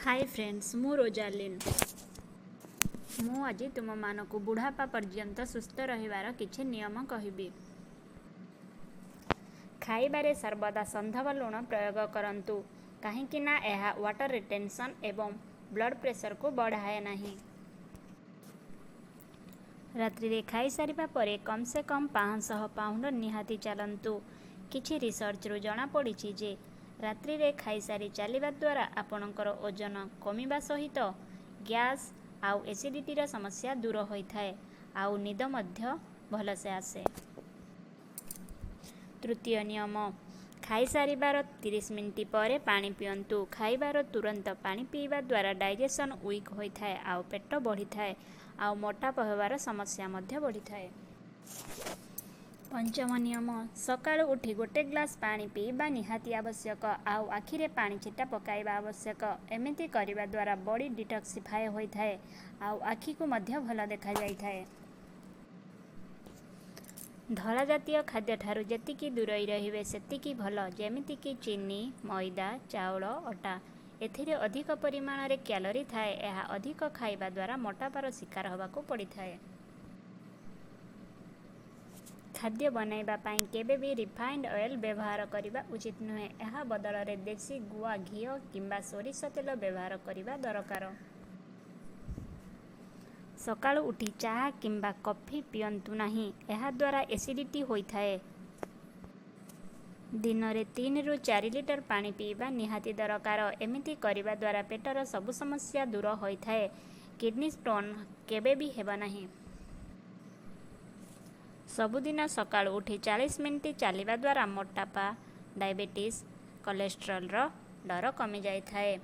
Hi friends, मु Rosalind. मु आज तुम मानक बुढ़ापा पर्यंत सुस्थ रहिबार किछि नियम कहबी। खाइबारे सर्वदा संधव लुण प्रयोग करंतु काहेकि ना यह वाटर रिटेंशन एवं ब्लड प्रेशर को बढ़ाए नहीं। रात्रि रे खाई सारिबा परे कम से कम 500 पाउंड निहाती चलंतु। किछि रिसर्च रु जणा पड़िछि जे रात्रि रे खाई सारी चलिबा द्वारा आपणकर ओजन कमिबा सहित गैस आउ एसिडिटी रा समस्या दूर होइथाए आउ निद मध्य भलसे आसे। तृतीय नियम, खाई सारिबार 30 मिनिट परे पानी पियंतु। खाइबार तुरंत पानी पीवा द्वारा डाइजेशन वीक होइथाए आउ पेट बढ़िथाए आउ मोटापा होबार समस्या मध्य बढ़िथाए। पंचम नियम, सकाळु उठी गोटे ग्लास पानी पीवा निहाती आवश्यक आउ आखिरे पानी छिटा पकाइबा आवश्यक। एमिति करिबा द्वारा बॉडी डिटॉक्सिफाई होइथाए आउ आखि को मध्य भल देखा जाइथाए। धला जातीय खाद्य ठारू जेतिकी दूरई रहिबे सेतिकी भल, जेमिति कि चीनी, मैदा, चाउଳ, अटा। एथिरे अधिक परिमाण रे कैलोरी थाए। यह अधिक खाइबा द्वारा मोटापार शिकार होबाको पड़िथाए। खाद्य बनाइबा पाई केबे भी रिफाइंड ऑयल व्यवहार करिबा उचित नुहे। यह बदल रे देसी गुआ घी किंबा सोरिष तेल व्यवहार करिबा दरकार। सकाळु उठी चाहा किंबा कॉफी पियंतु नहीं, यह द्वारा एसिडिटी होइथाए। दिन रे 3 रु 4 लिटर पानी पीवा निहाती दरकार। एमिति करिबा द्वारा पेटर सबु समस्या दूर होइथाए। किडनी स्टोन केबे भी हेबा नहीं। सबुदिन सकाळु उठी 40 मिनिट चलिबा द्वारा मोटापा, डायबिटीज, कोलेस्ट्रॉल रो डर कमी जाइथाए।